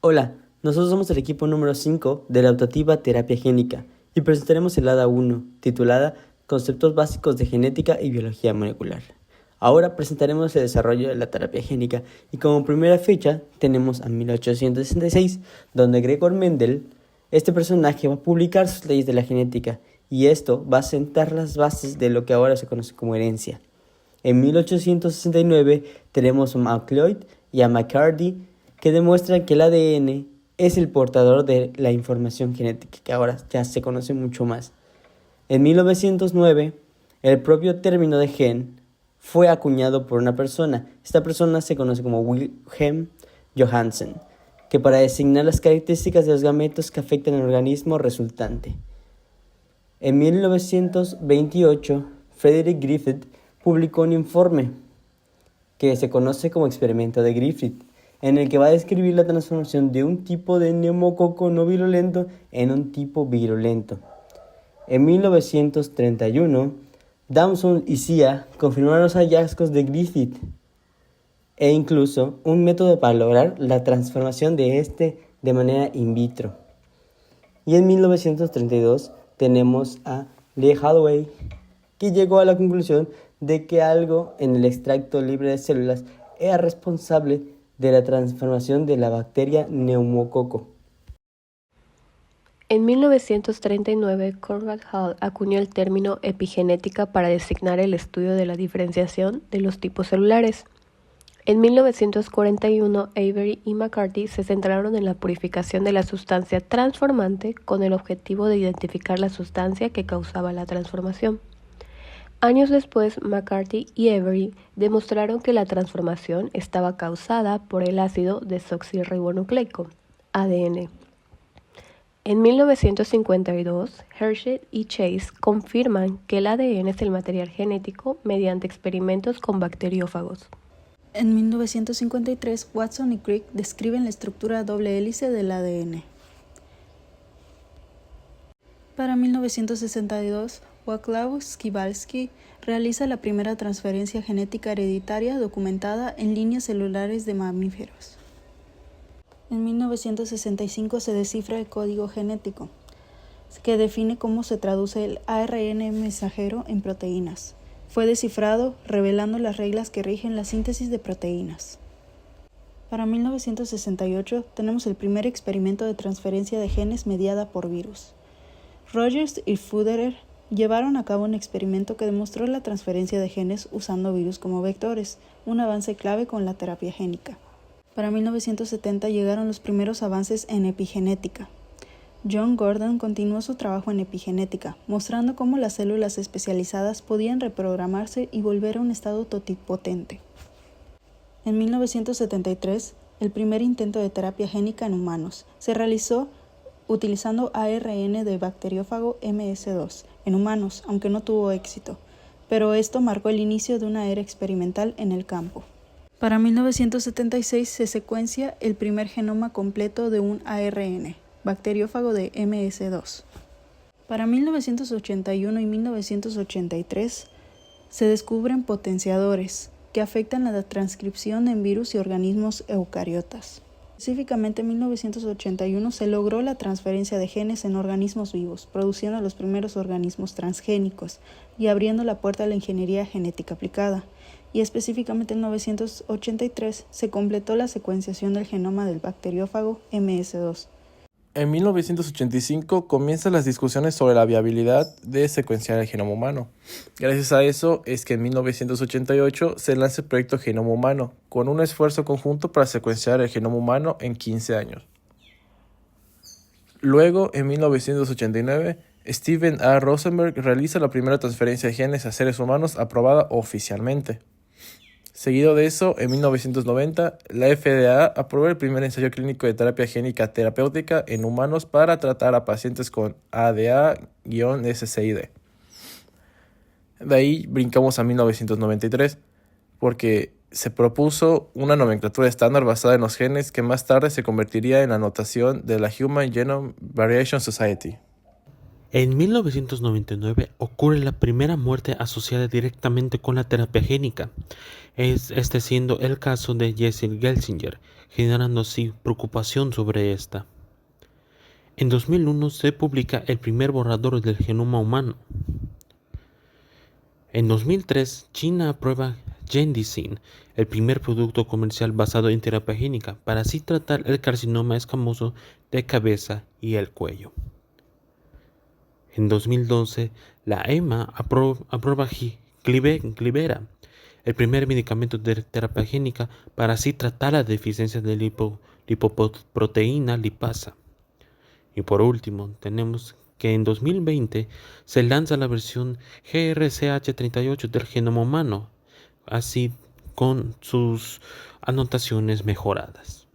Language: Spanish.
Hola, nosotros somos el equipo número 5 de la optativa Terapia Génica y presentaremos el ADA 1, titulada Conceptos básicos de genética y biología molecular. Ahora presentaremos el desarrollo de la terapia génica y como primera fecha tenemos a 1866, donde Gregor Mendel, este personaje va a publicar sus leyes de la genética y esto va a sentar las bases de lo que ahora se conoce como herencia. En 1869 tenemos a MacLeod y a McCarthy que demuestran que el ADN es el portador de la información genética, que ahora ya se conoce mucho más. En 1909, el propio término de gen fue acuñado por una persona. Esta persona se conoce como Wilhelm Johannsen, que para designar las características de los gametos que afectan al organismo resultante. En 1928, Frederick Griffith publicó un informe que se conoce como experimento de Griffith, en el que va a describir la transformación de un tipo de neumococo no virulento en un tipo virulento. En 1931, Dawson y Sia confirmaron los hallazgos de Griffith e incluso un método para lograr la transformación de este de manera in vitro. Y en 1932 tenemos a Lee Holloway, que llegó a la conclusión de que algo en el extracto libre de células era responsable de la transformación de la bacteria neumococo. En 1939, Conrad Hall acuñó el término epigenética para designar el estudio de la diferenciación de los tipos celulares. En 1941, Avery y McCarthy se centraron en la purificación de la sustancia transformante con el objetivo de identificar la sustancia que causaba la transformación. Años después, McCarthy y Avery demostraron que la transformación estaba causada por el ácido desoxirribonucleico, ADN. En 1952, Hershey y Chase confirman que el ADN es el material genético mediante experimentos con bacteriófagos. En 1953, Watson y Crick describen la estructura doble hélice del ADN. Para 1962, Wacław Skibalski realiza la primera transferencia genética hereditaria documentada en líneas celulares de mamíferos. En 1965 se descifra el código genético, que define cómo se traduce el ARN mensajero en proteínas. Fue descifrado revelando las reglas que rigen la síntesis de proteínas. Para 1968 tenemos el primer experimento de transferencia de genes mediada por virus. Rogers y Fuderer llevaron a cabo un experimento que demostró la transferencia de genes usando virus como vectores, un avance clave con la terapia génica. Para 1970 llegaron los primeros avances en epigenética. John Gordon continuó su trabajo en epigenética, mostrando cómo las células especializadas podían reprogramarse y volver a un estado totipotente. En 1973, el primer intento de terapia génica en humanos se realizó utilizando ARN de bacteriófago MS2 en humanos, aunque no tuvo éxito, pero esto marcó el inicio de una era experimental en el campo. Para 1976 se secuencia el primer genoma completo de un ARN, bacteriófago de MS2. Para 1981 y 1983 se descubren potenciadores que afectan la transcripción en virus y organismos eucariotas. Específicamente en 1981 se logró la transferencia de genes en organismos vivos, produciendo los primeros organismos transgénicos y abriendo la puerta a la ingeniería genética aplicada. Y específicamente en 1983 se completó la secuenciación del genoma del bacteriófago MS2. En 1985 comienzan las discusiones sobre la viabilidad de secuenciar el genoma humano. Gracias a eso es que en 1988 se lanza el proyecto Genoma Humano, con un esfuerzo conjunto para secuenciar el genoma humano en 15 años. Luego, en 1989, Steven A. Rosenberg realiza la primera transferencia de genes a seres humanos aprobada oficialmente. Seguido de eso, en 1990, la FDA aprobó el primer ensayo clínico de terapia génica terapéutica en humanos para tratar a pacientes con ADA-SCID. De ahí brincamos a 1993, porque se propuso una nomenclatura estándar basada en los genes que más tarde se convertiría en la notación de la Human Genome Variation Society. En 1999 ocurre la primera muerte asociada directamente con la terapia génica, este siendo el caso de Jessie Gelsinger, generando así preocupación sobre esta. En 2001 se publica el primer borrador del genoma humano. En 2003, China aprueba Gendicin, el primer producto comercial basado en terapia génica, para así tratar el carcinoma escamoso de cabeza y el cuello. En 2012, la EMA aprueba Glibera, el primer medicamento de terapia génica para así tratar la deficiencia de lipoproteína lipasa. Y por último, tenemos que en 2020 se lanza la versión GRCH38 del genoma humano, así con sus anotaciones mejoradas.